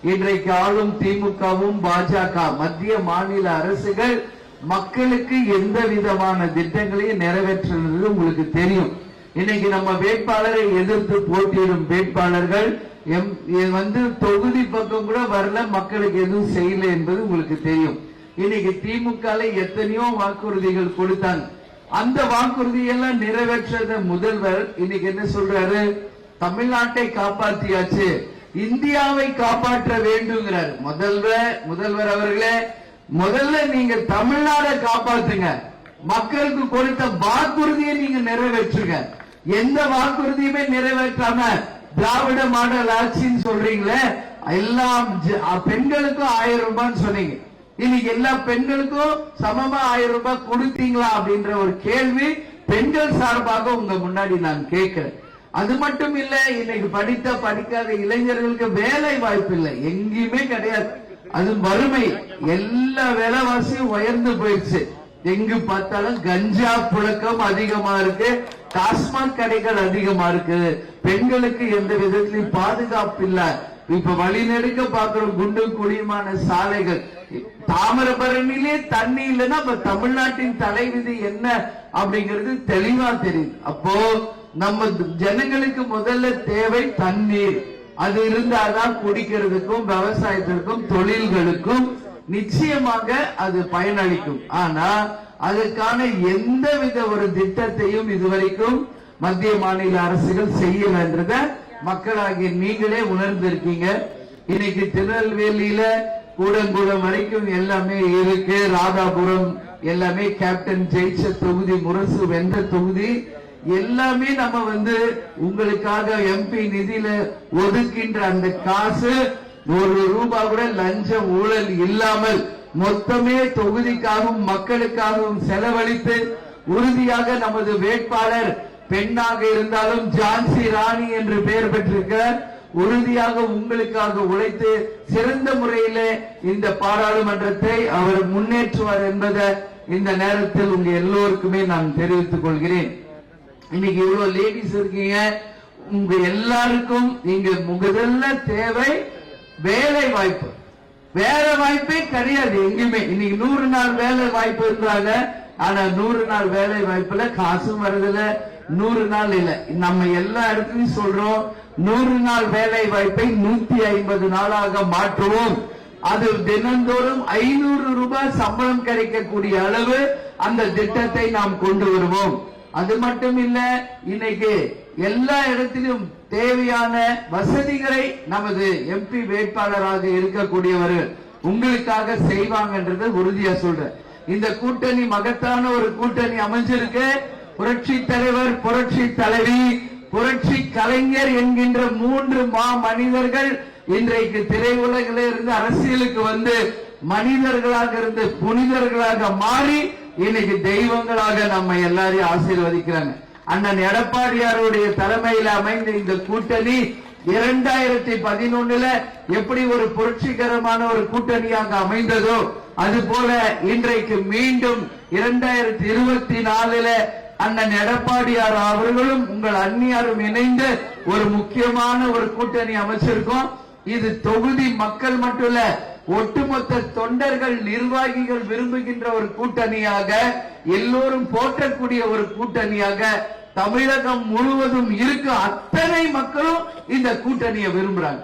இன்றைக்கு ஆளும் திமுகவும் பாஜக மத்திய மாநில அரசுகள் மக்களுக்கு எந்த விதமான திட்டங்களையும் நிறைவேற்றுறது உங்களுக்கு தெரியும். இன்னைக்கு நம்ம வேட்பாளரை எதிர்த்து போட்டியிடும் வேட்பாளர்கள் தொகுதி பக்கம் கூட வரல, மக்களுக்கு எதுவும் செய்யல என்பது உங்களுக்கு தெரியும். இன்னைக்கு திமுக எத்தனையோ வாக்குறுதிகள் கொடுத்தாங்க. அந்த வாக்குறுதியெல்லாம் நிறைவேற்ற முதல்வர் இன்னைக்கு என்ன சொல்றாரு? தமிழ்நாட்டை காப்பாற்றியாச்சு, இந்தியாவை காப்பாற்ற வேண்டுங்கிறார். முதல்வர் அவர்களே, முதல்ல நீங்க தமிழ்நாடை காப்பாற்றுங்க, மக்களுக்கு கொடுத்த வாக்குறுதியை நீங்க நிறைவேற்றுங்க. எந்த வாக்குறுதியுமே நிறைவேற்றாம திராவிட மாடல் ஆட்சின்னு சொல்றீங்களே, எல்லாம் பெண்களுக்கும் 1000 ரூபாய் சொன்னீங்க. இன்னைக்கு எல்லா பெண்களுக்கும் சமமா 1000 ரூபாய் கொடுத்தீங்களா அப்படின்ற ஒரு கேள்வி பெண்கள் சார்பாக உங்க முன்னாடி நான் கேட்கிறேன். அது மட்டும் இல்ல, இன்னைக்கு படிக்காத இளைஞர்களுக்கு வேலை வாய்ப்பு இல்லை, எங்கேயுமே கிடையாது. அது வறுமை, எல்லா விலைவாசியும் உயர்ந்து போயிடுச்சு. எங்கு பார்த்தாலும் கஞ்சா புழக்கம் அதிகமா இருக்கு, டாஸ்மாக் கடைகள் அதிகமா இருக்கு, பெண்களுக்கு எந்த விதத்திலும் பாதுகாப்பு இல்ல. இப்ப வழிநெடுக்க பாக்குறோம் குண்டும் குழியுமான சாலைகள். தாமிரபரணிலே தண்ணி இல்லைன்னா தமிழ்நாட்டின் தலைவிதி என்ன அப்படிங்கிறது தெளிவா தெரியுது. அப்போ நம்ம ஜனங்களுக்கு முதல்ல தேவை தண்ணீர். அது இருந்தாதான் குடிக்கிறதுக்கும் விவசாயத்திற்கும் தொழில்களுக்கும் நிச்சயமாக அது பயனளிக்கும். ஆனா அதற்கான எந்தவித ஒரு திட்டத்தையும் இதுவரைக்கும் மத்திய மாநில அரசுகள் செய்யலன்றத மக்களாகிய நீங்களே உணர்ந்திருக்கீங்க. இன்னைக்கு திருநெல்வேலியில கூடங்குளம் வரைக்கும் எல்லாமே இருக்கு, ராதாபுரம் எல்லாமே கேப்டன் ஜெயிச்ச தொகுதி, முரசு வென்ற தொகுதி எல்லாமே நம்ம உங்களுக்காக எம்பி நிதியில ஒதுக்கின்ற அந்த காசு 1 ரூபாய் கூட லஞ்சம் ஊழல் இல்லாமல் மொத்தமே தொகுதிக்காகவும் மக்களுக்காகவும் செலவழித்து உறுதியாக நமது வேட்பாளர் பெண்ணாக இருந்தாலும் ஜான்சி ராணி என்று பெயர் பெற்றிருக்கிறார். உறுதியாக உங்களுக்காக உழைத்து சிறந்த முறையில் இந்த பாராளுமன்றத்தை அவர் முன்னேற்றுவார் என்பதை இந்த நேரத்தில் உங்க எல்லோருக்குமே நான் தெரிவித்துக் கொள்கிறேன். இன்னைக்கு இவ்வளவு லேடிஸ் இருக்கீங்க, உங்க எல்லாருக்கும் இங்க முதல்ல தேவை வேலை வாய்ப்பு. வேலை வாய்ப்பே கிடையாது எங்குமே. இன்னைக்கு 100 நாள் வேலை வாய்ப்பு இருந்தாங்க, ஆனா 100 நாள் வேலை வாய்ப்புல காசும் வருதுல, 100 நாள் இல்ல. நம்ம எல்லா இடத்துலயும் சொல்றோம் 100 நாள் வேலை வாய்ப்பை 150 நாளாக மாற்றுவோம். அது தினந்தோறும் 500 ரூபாய் சம்பளம் கிடைக்கக்கூடிய அளவு அந்த திட்டத்தை நாம் கொண்டு வருவோம். அது மட்டும் இல்ல, இன்னைக்கு எல்லா இடத்திலும் தேவையான வசதிகளை நமது எம்பி வேட்பாளராக இருக்கக்கூடியவர்கள் உங்களுக்காக செய்வாங்கன்றத உறுதியா சொல்றேன். இந்த கூட்டணி மகத்தான ஒரு கூட்டணி அமைஞ்சிருக்கு. புரட்சி தலைவர், புரட்சி தலைவி, புரட்சி கலைஞர் என்கின்ற 3 மனிதர்கள் இன்றைக்கு திரையுலகில் இருந்து அரசியலுக்கு மனிதர்களாக இருந்து புனிதர்களாக மாறி இன்னைக்கு தெய்வங்களாக நம்ம எல்லாரையும் ஆசீர்வதிக்கிறாங்க. அண்ணன் எடப்பாடியாருடைய தலைமையில் அமைந்த இந்த கூட்டணி 2011 எப்படி ஒரு புரட்சிகரமான ஒரு கூட்டணியாக அமைந்ததோ அது போல இன்றைக்கு மீண்டும் 2024 அண்ணன் எடப்பாடியார் அவர்களும் உங்கள் அந்நியாரும் இணைந்து ஒரு முக்கியமான ஒரு கூட்டணி அமைச்சிருக்கோம். இது தொகுதி மக்கள் மட்டும் இல்ல, ஒட்டுமொத்த தொண்டர்கள் நிர்வாகிகள் விரும்புகின்ற ஒரு கூட்டணியாக, எல்லோரும் போற்றக்கூடிய ஒரு கூட்டணியாக தமிழகம் முழுவதும் இருக்க அத்தனை மக்களும் இந்த கூட்டணியை விரும்புறாங்க.